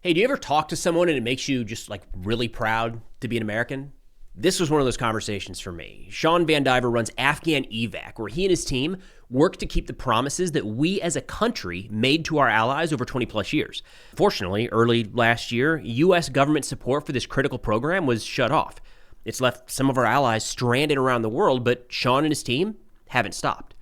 Hey, do you ever talk to someone and it makes you just like really proud to be an American? This was one of those conversations for me. Sean Van Diver runs Afghan Evac, where he and his team work to keep the promises that we as a country made to our allies over 20 plus years. Fortunately, early last year, U.S. government support for this critical program was shut off. It's left some of our allies stranded around the world, but Sean and his team haven't stopped.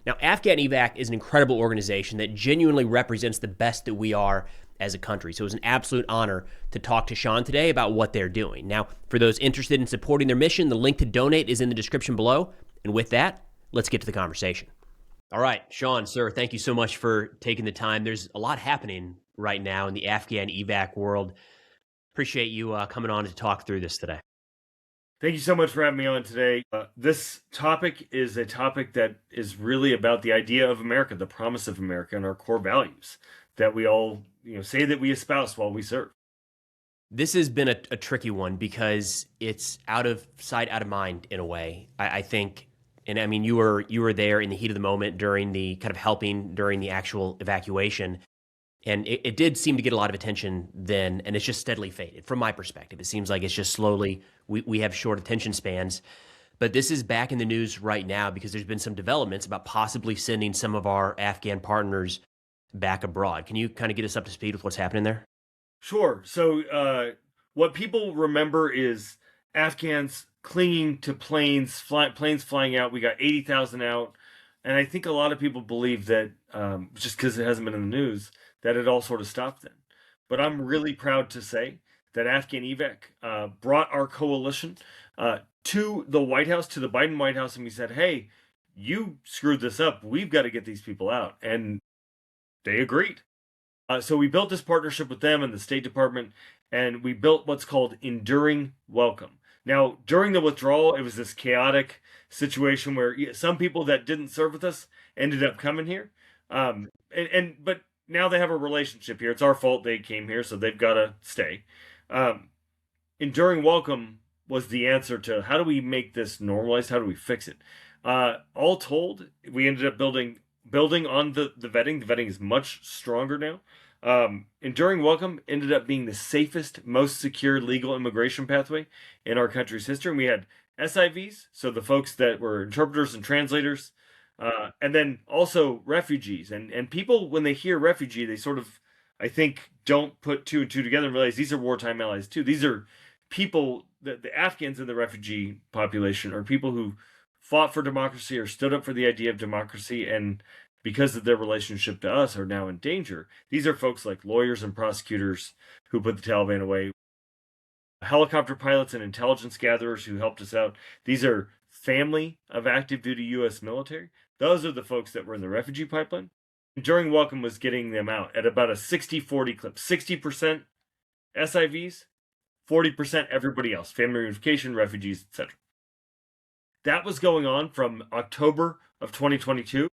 Now, Afghan Evac is an incredible organization that genuinely represents the best that we are as a country. So it was an absolute honor to talk to Sean today about what they're doing. Now, for those interested in supporting their mission, the link to donate is in the description below. And with that, let's get to the conversation. All right, Sean, sir, thank you so much for taking the time. There's a lot happening right now in the Afghan Evac world. Appreciate you coming on to talk through this today. Thank you so much for having me on today. This topic is a topic that is really about the idea of America, the promise of America, and our core values that we all say that we espouse while we serve. This has been a tricky one because it's out of sight, out of mind in a way. I think, and I mean, you were there in the heat of the moment during the kind of helping during the actual evacuation. And it did seem to get a lot of attention then, and it's just steadily faded from my perspective. It seems like it's just slowly, we have short attention spans. But this is back in the news right now because there's been some developments about possibly sending some of our Afghan partners back abroad. Can you kind of get us up to speed with what's happening there? Sure. So what people remember is Afghans clinging to planes flying out. We got 80,000 out. And I think a lot of people believe that just because it hasn't been in the news, that it all sort of stopped then. But I'm really proud to say that Afghan Evac brought our coalition to the White House, to the Biden White House, and we said, hey, you screwed this up. We've got to get these people out. And they agreed. So we built this partnership with them and the State Department, and we built what's called Enduring Welcome. Now, during the withdrawal, it was this chaotic situation where some people that didn't serve with us ended up coming here. But now they have a relationship here. It's our fault they came here, so they've got to stay. Enduring Welcome was the answer to how do we make this normalized? How do we fix it? All told, we ended up building on the vetting. The vetting is much stronger now. Enduring Welcome ended up being the safest, most secure legal immigration pathway in our country's history. And we had SIVs, so the folks that were interpreters and translators, and then also refugees. And people, when they hear refugee, they sort of, I think, don't put two and two together and realize these are wartime allies too. These are people, the Afghans in the refugee population are people who fought for democracy or stood up for the idea of democracy, and because of their relationship to us are now in danger. These are folks like lawyers and prosecutors who put the Taliban away, helicopter pilots and intelligence gatherers who helped us out. These are family of active duty U.S. military. Those are the folks that were in the refugee pipeline. Enduring Welcome was getting them out at about a 60-40 clip. 60% SIVs, 40% everybody else, family reunification, refugees, etc. That was going on from October of 2022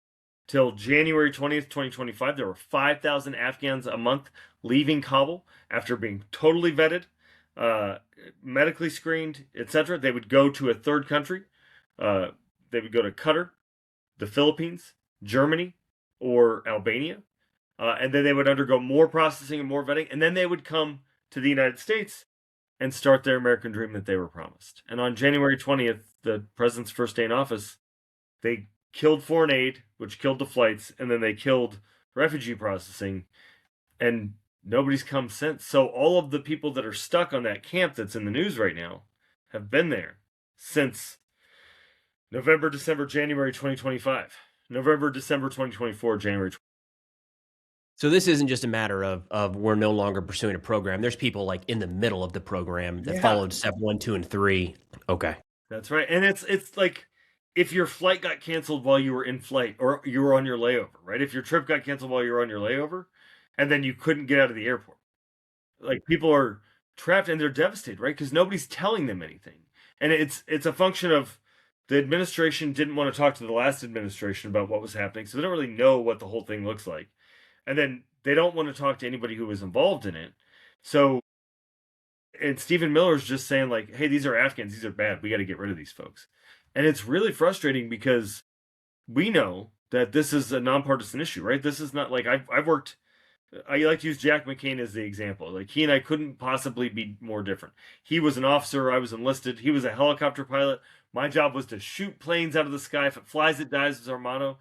till January 20th, 2025. There were 5,000 Afghans a month leaving Kabul after being totally vetted, medically screened, etc. They would go to a third country. They would go to Qatar, the Philippines, Germany, or Albania. And then they would undergo more processing and more vetting. And then they would come to the United States and start their American dream that they were promised. And on January 20th, the president's first day in office, they killed foreign aid, which killed the flights, and then they killed refugee processing, and nobody's come since. So all of the people that are stuck on that camp that's in the news right now have been there since November, December, January 2025. November, December 2024, January. So this isn't just a matter of we're no longer pursuing a program. There's people like in the middle of the program that followed step 1, 2, and 3. Okay. That's right. And it's like if your flight got canceled while you were in flight or you were on your layover, right? If your trip got canceled while you were on your layover and then you couldn't get out of the airport. Like people are trapped and they're devastated, right? Because nobody's telling them anything. And it's a function of the administration didn't want to talk to the last administration about what was happening. So they don't really know what the whole thing looks like. And then they don't want to talk to anybody who was involved in it. So, and Stephen Miller's just saying like, hey, these are Afghans. These are bad. We got to get rid of these folks. And it's really frustrating because we know that this is a nonpartisan issue, right? This is not like I've worked I like to use Jack McCain as the example. Like, he and I couldn't possibly be more different. He was an officer. I was enlisted. He was a helicopter pilot. My job was to shoot planes out of the sky. If it flies, it dies, was our motto.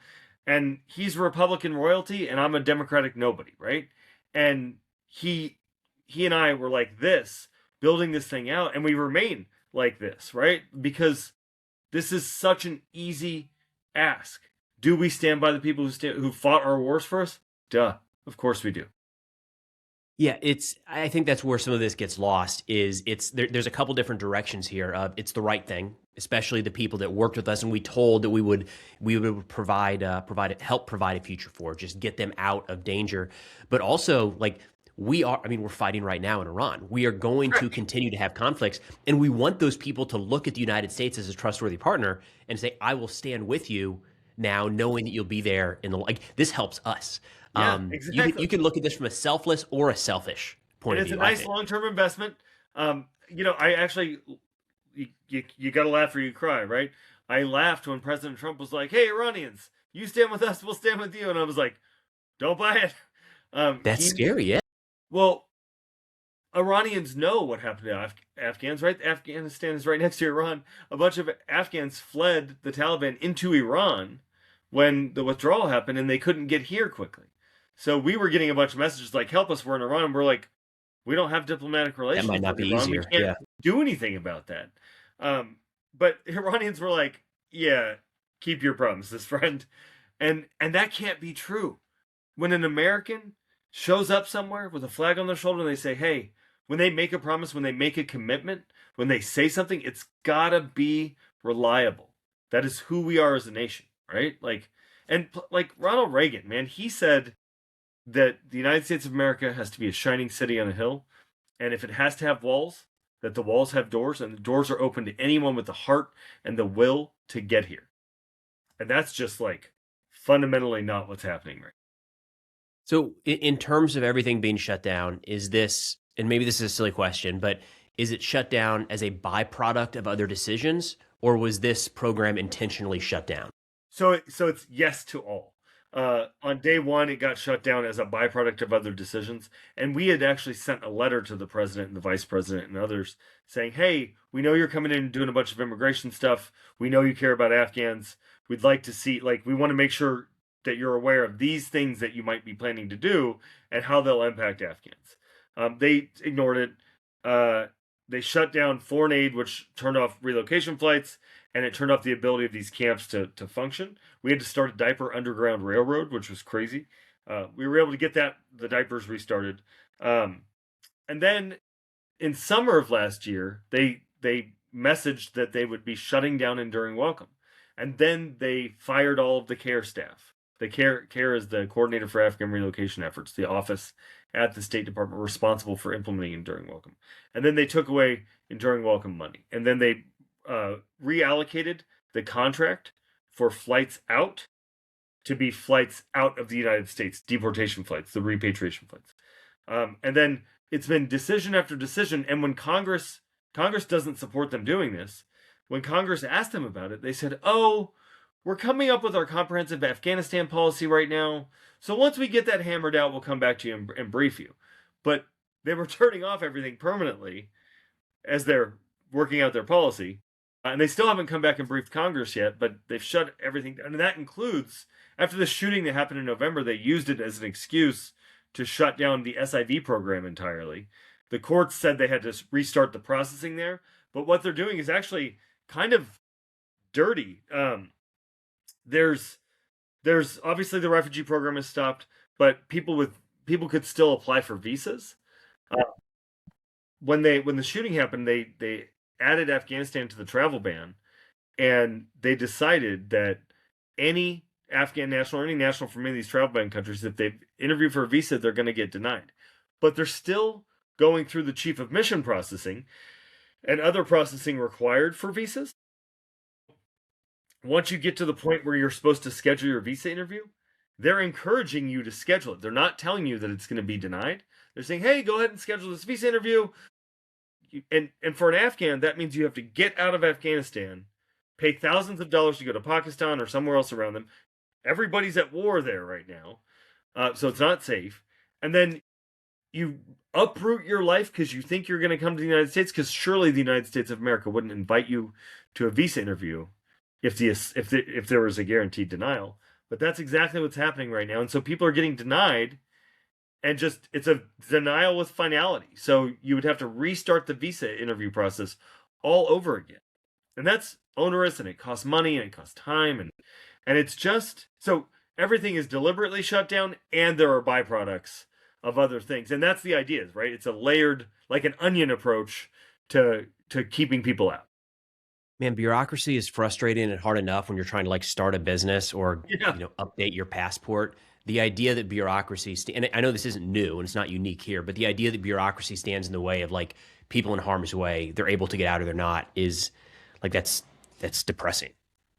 And he's Republican royalty, and I'm a Democratic nobody, right? And he and I were like this, building this thing out, and we remain like this, right? Because this is such an easy ask. Do we stand by the people who fought our wars for us? Duh. Of course we do. Yeah, I think that's where some of this gets lost. There's a couple different directions here. It's the right thing, especially the people that worked with us, and we told that we would help provide a future for, just get them out of danger. But also, like, we're fighting right now in Iran. We are going to continue to have conflicts, and we want those people to look at the United States as a trustworthy partner and say, "I will stand with you now, knowing that you'll be there in the like." This helps us. Yeah, exactly. You can look at this from a selfless or a selfish point of view. It's a nice long-term investment. I actually, you got to laugh or you cry, right? I laughed when President Trump was like, "Hey, Iranians, you stand with us, we'll stand with you," and I was like, "Don't buy it." That's scary, yeah. Well, Iranians know what happened to Afghans, right? Afghanistan is right next to Iran. A bunch of Afghans fled the Taliban into Iran when the withdrawal happened, and they couldn't get here quickly. So we were getting a bunch of messages like, "Help us, we're in Iran." And we're like, we don't have diplomatic relations. That might not be Iran. easier. We can't do anything about that. But Iranians were like, "Yeah, keep your promises, friend." And that can't be true. When an American shows up somewhere with a flag on their shoulder and they say, "Hey," when they make a promise, when they make a commitment, when they say something, it's gotta be reliable. That is who we are as a nation, right? Like Ronald Reagan, man, he said that the United States of America has to be a shining city on a hill, and if it has to have walls, that the walls have doors, and the doors are open to anyone with the heart and the will to get here. And that's just like fundamentally not what's happening right now. So in terms of everything being shut down, is this, and maybe this is a silly question, but is it shut down as a byproduct of other decisions, or was this program intentionally shut down? So it's yes to all. On day one, it got shut down as a byproduct of other decisions. And we had actually sent a letter to the president and the vice president and others saying, "Hey, we know you're coming in and doing a bunch of immigration stuff. We know you care about Afghans. We'd like to see, we want to make sure that you're aware of these things that you might be planning to do and how they'll impact Afghans." They ignored it. They shut down foreign aid, which turned off relocation flights, and it turned off the ability of these camps to function. We had to start a diaper underground railroad, which was crazy. We were able to get the diapers restarted. And then in summer of last year, they messaged that they would be shutting down Enduring Welcome. And then they fired all of the CARE staff. The CARE is the Coordinator for Afghan Relocation Efforts, the office at the State Department responsible for implementing Enduring Welcome. And then they took away Enduring Welcome money. And then they reallocated the contract for flights out to be flights out of the United States, deportation flights, the repatriation flights. And then it's been decision after decision. And when Congress doesn't support them doing this, when Congress asked them about it, they said, "Oh, we're coming up with our comprehensive Afghanistan policy right now. So once we get that hammered out, we'll come back to you and brief you." But they were turning off everything permanently as they're working out their policy. And they still haven't come back and briefed Congress yet, but they've shut everything down. And that includes, after the shooting that happened in November, they used it as an excuse to shut down the SIV program entirely. The courts said they had to restart the processing there. But what they're doing is actually kind of dirty. There's obviously the refugee program is stopped, but people could still apply for visas. When the shooting happened, they added Afghanistan to the travel ban, and they decided that any Afghan national or any national from any of these travel ban countries, if they interview for a visa, they're going to get denied. But they're still going through the chief of mission processing and other processing required for visas. Once you get to the point where you're supposed to schedule your visa interview, they're encouraging you to schedule it. They're not telling you that it's going to be denied. They're saying, "Hey, go ahead and schedule this visa interview." And for an Afghan, that means you have to get out of Afghanistan, pay thousands of dollars to go to Pakistan or somewhere else around them. Everybody's at war there right now, so it's not safe. and then you uproot your life because you think you're going to come to the United States, because surely the United States of America wouldn't invite you to a visa interview if there was a guaranteed denial. But that's exactly what's happening right now, and so people are getting denied, and just it's a denial with finality. So you would have to restart the visa interview process all over again, and that's onerous, and it costs money, and it costs time, and it's just so everything is deliberately shut down, and there are byproducts of other things, and that's the idea, right? It's a layered, like an onion approach to keeping people out. Man, bureaucracy is frustrating and hard enough when you're trying to like start a business or Yeah. update your passport. The idea that bureaucracy, and I know this isn't new and it's not unique here, but the idea that bureaucracy stands in the way of like people in harm's way, they're able to get out or they're not, is like that's depressing.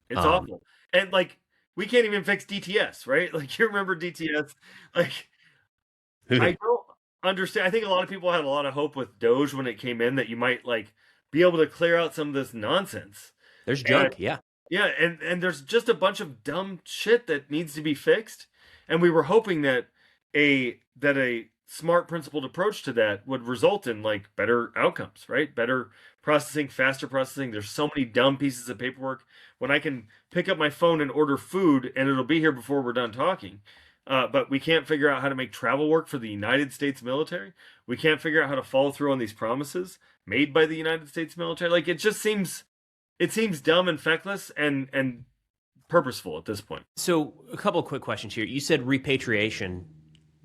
It's awful, and like we can't even fix DTS, right? Like you remember DTS, like I don't understand. I think a lot of people had a lot of hope with Doge when it came in that you might like be able to clear out some of this nonsense. There's junk, And yeah. yeah, and there's just a bunch of dumb shit that needs to be fixed. And we were hoping that a smart principled approach to that would result in like better outcomes, right? Better processing, faster processing. There's so many dumb pieces of paperwork when I can pick up my phone and order food and it'll be here before we're done talking. But we can't figure out how to make travel work for the United States military. We can't figure out how to follow through on these promises made by the United States military. Like it seems dumb and feckless and purposeful at this point. So a couple of quick questions here. You said repatriation.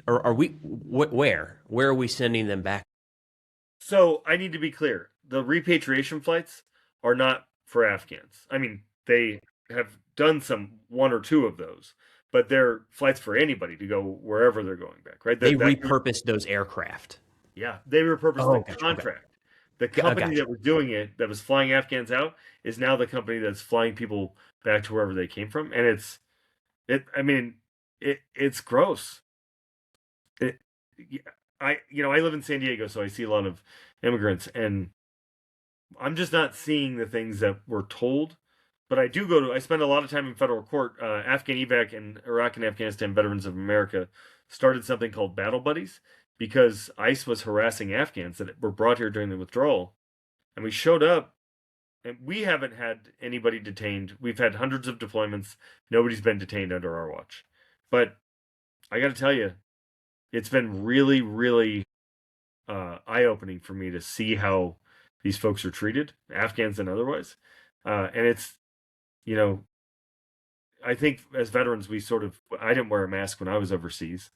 Are we where are we sending them back? So I need to be clear. The repatriation flights are not for Afghans. I mean, they have done one or two of those, but they're flights for anybody to go wherever they're going back, right? They repurposed those aircraft. Yeah, they repurposed the gotcha, contract. Okay. The company that was doing it, that was flying Afghans out, is now the company that's flying people back to wherever they came from, and it's gross. I live in San Diego, so I see a lot of immigrants, and I'm just not seeing the things that we're told. But I spend a lot of time in federal court. Afghan Evac and Iraq and Afghanistan Veterans of America started something called Battle Buddies because ICE was harassing Afghans that were brought here during the withdrawal. And we showed up, and we haven't had anybody detained. We've had hundreds of deployments. Nobody's been detained under our watch. But I got to tell you, it's been really, really eye-opening for me to see how these folks are treated, Afghans and otherwise. And it's, I think as veterans, I didn't wear a mask when I was overseas.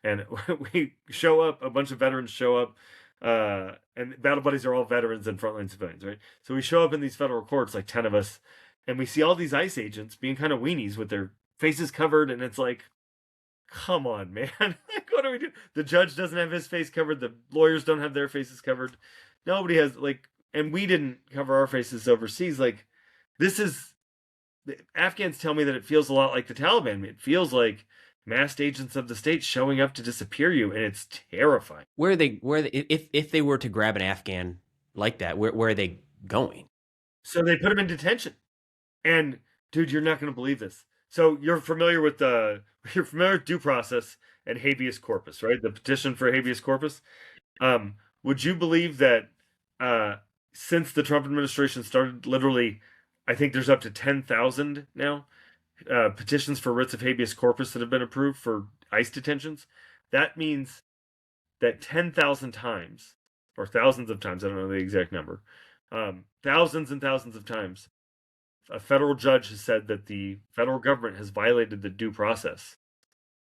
And we show up, a bunch of veterans show up, and battle buddies are all veterans and frontline civilians, right? So we show up in these federal courts, like 10 of us, and we see all these ICE agents being kind of weenies with their faces covered, and it's like, come on, man. Like, what do we do? The judge doesn't have his face covered. The lawyers don't have their faces covered. Nobody has, and we didn't cover our faces overseas. Like, the Afghans tell me that it feels a lot like the Taliban. It feels like masked agents of the state showing up to disappear you, and it's terrifying. If they were to grab an Afghan like that, where are they going? So they put them in detention. And dude, you're not going to believe this. So you're familiar with due process and habeas corpus, right? The petition for habeas corpus. Would you believe that since the Trump administration started, literally, I think there's up to 10,000 now petitions for writs of habeas corpus that have been approved for ICE detentions? That means that 10,000 times, or thousands of times, I don't know the exact number, thousands and thousands of times, a federal judge has said that the federal government has violated the due process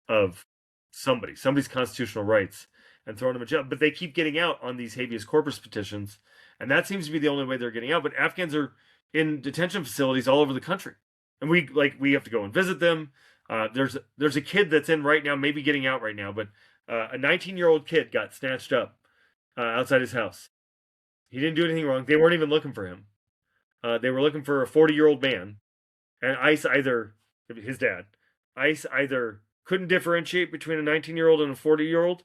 of somebody's constitutional rights, and thrown them in jail. But they keep getting out on these habeas corpus petitions, and that seems to be the only way they're getting out. But Afghans are in detention facilities all over the country, and we have to go and visit them. There's a kid that's in right now, maybe getting out right now, but a 19-year-old kid got snatched up outside his house. He didn't do anything wrong. They weren't even looking for him. They were looking for a 40-year-old man, and his dad, ICE either couldn't differentiate between a 19-year-old and a 40-year-old,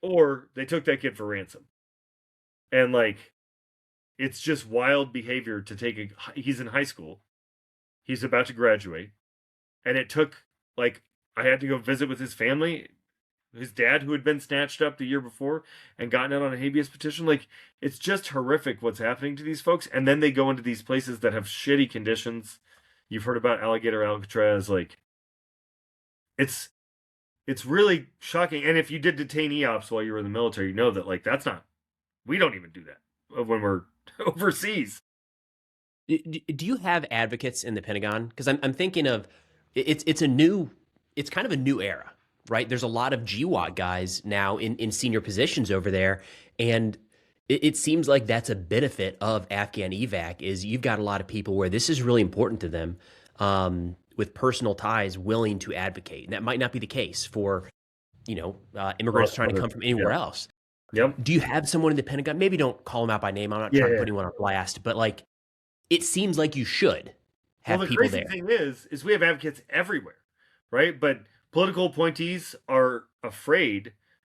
or they took that kid for ransom. And it's just wild behavior to he's in high school. He's about to graduate. And it took, I had to go visit with his family. his dad who had been snatched up the year before and gotten out on a habeas petition. Like, it's just horrific what's happening to these folks. And then they go into these places that have shitty conditions. You've heard about Alligator Alcatraz. Like, it's really shocking. And if you did detainee ops while you were in the military, you know that, like, we don't even do that when we're overseas. Do you have advocates in the Pentagon? Because I'm thinking of it's kind of a new era, right? There's a lot of GWAT guys now in senior positions over there, and it seems like that's a benefit of Afghan Evac is you've got a lot of people where this is really important to them, with personal ties willing to advocate, and that might not be the case for immigrants trying to come from anywhere else. Yep. Do you have someone in the Pentagon? Maybe don't call them out by name. I'm not trying to put anyone on blast, but like, it seems like you should have people there. The crazy thing is we have advocates everywhere, right? But political appointees are afraid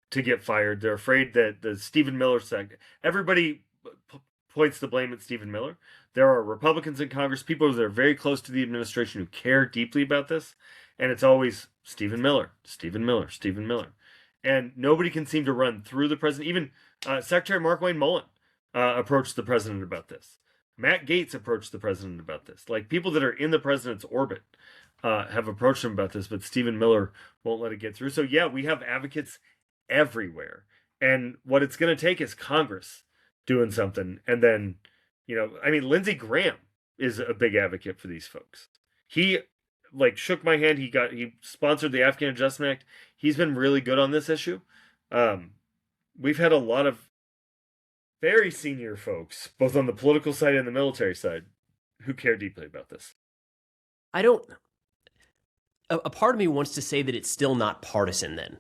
to get fired. They're afraid that the Stephen Miller sector. Everybody points the blame at Stephen Miller. There are Republicans in Congress, people that are very close to the administration who care deeply about this, and it's always Stephen Miller, Stephen Miller, Stephen Miller. And nobody can seem to run through the president. Even Secretary Mark Wayne Mullen approached the president about this. Matt Gaetz approached the president about this. Like, people that are in the president's orbit have approached him about this, but Stephen Miller won't let it get through. So yeah, we have advocates everywhere. And what it's going to take is Congress doing something. And then, Lindsey Graham is a big advocate for these folks. He shook my hand. He sponsored the Afghan Adjustment Act. He's been really good on this issue. We've had a lot of very senior folks, both on the political side and the military side, who care deeply about this. A part of me wants to say that it's still not partisan then.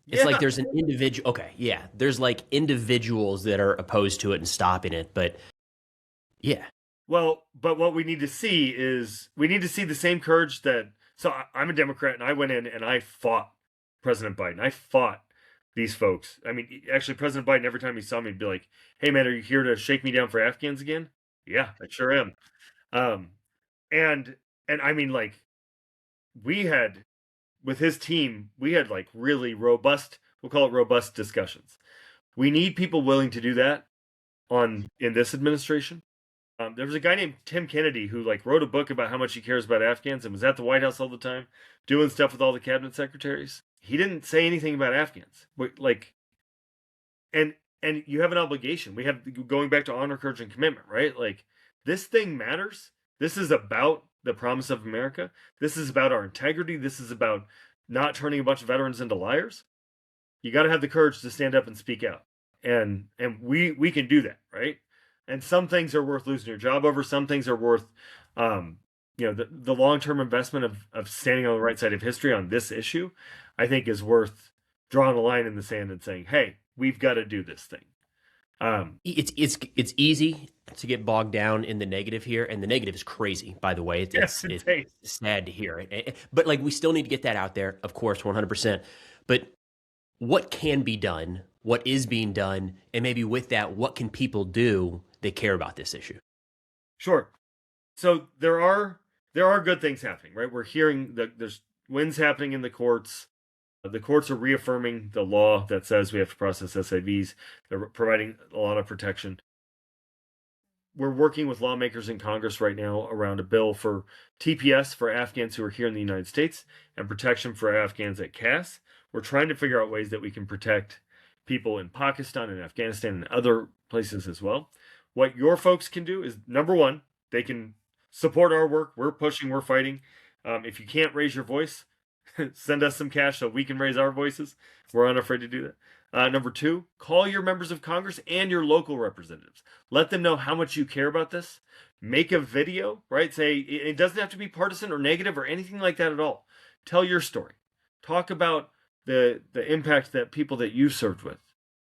It's like there's an individual, okay, yeah, there's like individuals that are opposed to it and stopping it, but yeah. Well, but what we need to see is, the same courage that, so I'm a Democrat and I went in and I fought President Biden. I fought these folks. I mean, actually, President Biden, every time he saw me, he'd be like, "Hey, man, are you here to shake me down for Afghans again?" Yeah, I sure am. And I mean, like, with his team, we had like really robust, we'll call it robust discussions. We need people willing to do that in this administration. There was a guy named Tim Kennedy who wrote a book about how much he cares about Afghans and was at the White House all the time, doing stuff with all the cabinet secretaries. He didn't say anything about Afghans. And you have an obligation. We have, going back to honor, courage, and commitment, right? Like, this thing matters. This is about the promise of America. This is about our integrity. This is about not turning a bunch of veterans into liars. You got to have the courage to stand up and speak out. And we can do that, right? And some things are worth losing your job over. Some things are worth, the long-term investment of standing on the right side of history on this issue, I think is worth drawing a line in the sand and saying, hey, we've got to do this thing. It's easy to get bogged down in the negative here, and the negative is crazy, by the way. It's sad to hear it. But we still need to get that out there, of course, 100%. But what can be done, what is being done, and maybe with that, what can people do that care about this issue? Sure. So there are good things happening, right? We're hearing that there's wins happening in the courts. The courts are reaffirming the law that says we have to process SIVs. They're providing a lot of protection. We're working with lawmakers in Congress right now around a bill for TPS for Afghans who are here in the United States and protection for Afghans at CAS. We're trying to figure out ways that we can protect people in Pakistan and Afghanistan and other places as well. What your folks can do is, number one, they can support our work. We're pushing, we're fighting. If you can't raise your voice, send us some cash so we can raise our voices. We're unafraid to do that. Number two, call your members of Congress and your local representatives. Let them know how much you care about this. Make a video, right? Say, it doesn't have to be partisan or negative or anything like that at all. Tell your story. Talk about the impact that people that you served with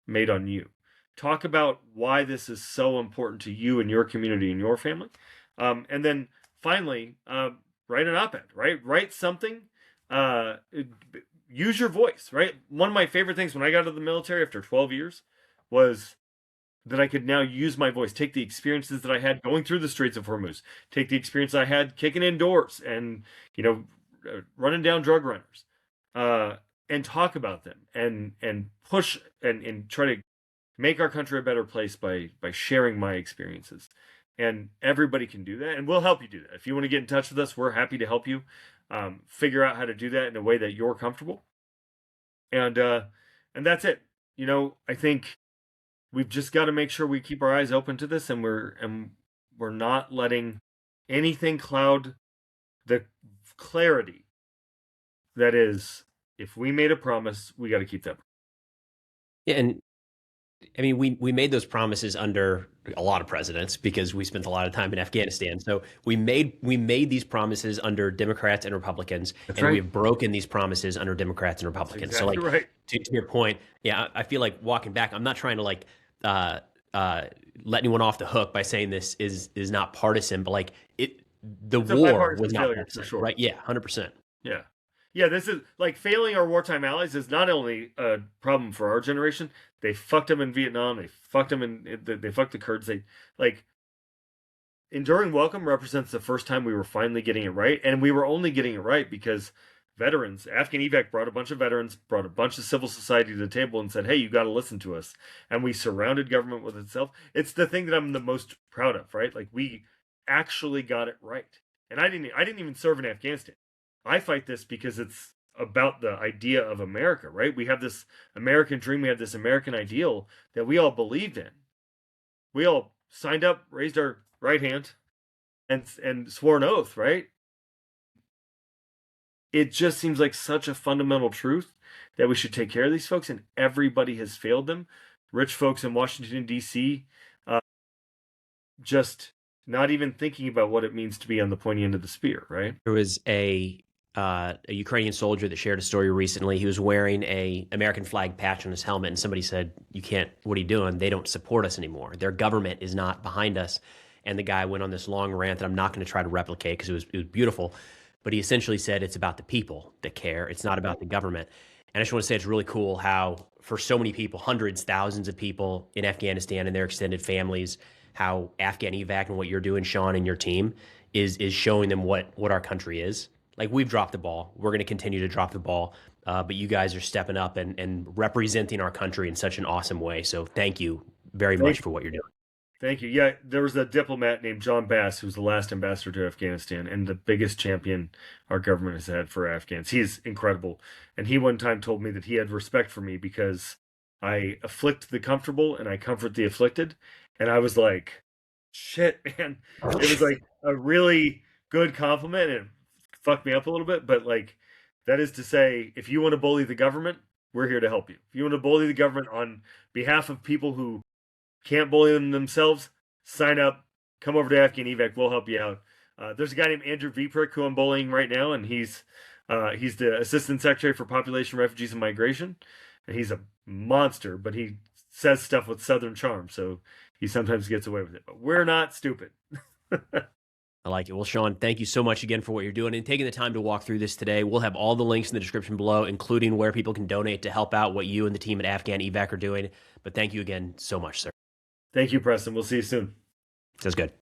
made on you. Talk about why this is so important to you and your community and your family. And then finally, write an op-ed, right? Write something. Use your voice, right? One of my favorite things when I got out of the military after 12 years was that I could now use my voice, take the experiences that I had going through the Straits of Hormuz, take the experience I had kicking in doors and, running down drug runners, and talk about them and push and try to make our country a better place by sharing my experiences. And everybody can do that, and we'll help you do that. If you want to get in touch with us, we're happy to help you figure out how to do that in a way that you're comfortable. And that's it. I think we've just got to make sure we keep our eyes open to this, and we're not letting anything cloud the clarity that is, if we made a promise, we got to keep that. Yeah, and I mean, we made those promises under a lot of presidents because we spent a lot of time in Afghanistan. So we made these promises under Democrats and Republicans, and we've broken these promises under Democrats and Republicans. Exactly so, like, right. to your point, yeah, I feel like walking back. I'm not trying to let anyone off the hook by saying this is not partisan, but like the war was not partisan, sure. Right? Yeah, 100%. Yeah. Yeah, this is like failing our wartime allies is not only a problem for our generation. They fucked them in Vietnam. They fucked them they fucked the Kurds. They enduring welcome represents the first time we were finally getting it right, and we were only getting it right because veterans, Afghan Evac brought a bunch of veterans, brought a bunch of civil society to the table, and said, "Hey, you got to listen to us." And we surrounded government with itself. It's the thing that I'm the most proud of, right? Like we actually got it right. And I didn't even serve in Afghanistan. I fight this because it's about the idea of America, right? We have this American dream. We have this American ideal that we all believed in. We all signed up, raised our right hand, and swore an oath, right? It just seems like such a fundamental truth that we should take care of these folks, and everybody has failed them. Rich folks in Washington, D.C., just not even thinking about what it means to be on the pointy end of the spear, right? There was a Ukrainian soldier that shared a story recently. He was wearing a American flag patch on his helmet, and somebody said, "You can't, what are you doing? They don't support us anymore. Their government is not behind us." And the guy went on this long rant that I'm not going to try to replicate because it was beautiful. But he essentially said it's about the people that care. It's not about the government. And I just want to say it's really cool how for so many people, hundreds, thousands of people in Afghanistan and their extended families, how Afghan Evac and what you're doing, Sean, and your team is showing them what our country is. Like, we've dropped the ball. We're going to continue to drop the ball. But you guys are stepping up and representing our country in such an awesome way. So thank you very much for what you're doing. Thank you. Yeah, there was a diplomat named John Bass who was the last ambassador to Afghanistan and the biggest champion our government has had for Afghans. He's incredible. And he one time told me that he had respect for me because I afflict the comfortable and I comfort the afflicted. And I was like, shit, man. It was like a really good compliment, and it fucked me up a little bit. But like, that is to say, if you want to bully the government, we're here to help you. If you want to bully the government on behalf of people who can't bully them themselves, sign up, come over to Afghan Evac, we'll help you out. There's a guy named Andrew Viprick who I'm bullying right now, and he's the Assistant Secretary for Population, Refugees, and Migration, and he's a monster, but he says stuff with Southern charm, so he sometimes gets away with it. But we're not stupid. I like it. Well, Sean, thank you so much again for what you're doing and taking the time to walk through this today. We'll have all the links in the description below, including where people can donate to help out what you and the team at Afghan Evac are doing. But thank you again so much, sir. Thank you, Preston. We'll see you soon. Sounds good.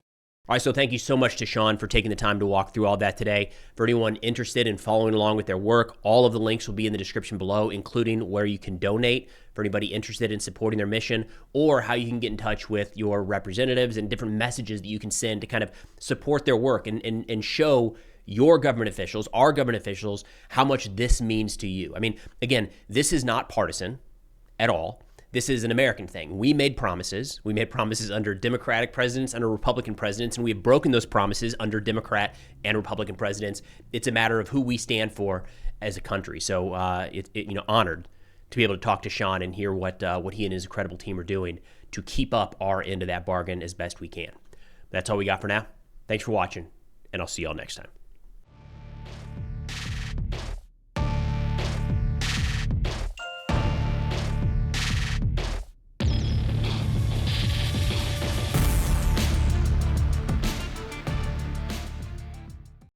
All right, so thank you so much to Sean for taking the time to walk through all that today. For anyone interested in following along with their work, all of the links will be in the description below, including where you can donate for anybody interested in supporting their mission, or how you can get in touch with your representatives and different messages that you can send to kind of support their work and show your government officials, our government officials, how much this means to you. I mean, again, this is not partisan at all. This is an American thing. We made promises. We made promises under Democratic presidents, under Republican presidents, and we have broken those promises under Democrat and Republican presidents. It's a matter of who we stand for as a country. So, honored to be able to talk to Sean and hear what he and his incredible team are doing to keep up our end of that bargain as best we can. That's all we got for now. Thanks for watching, and I'll see y'all next time.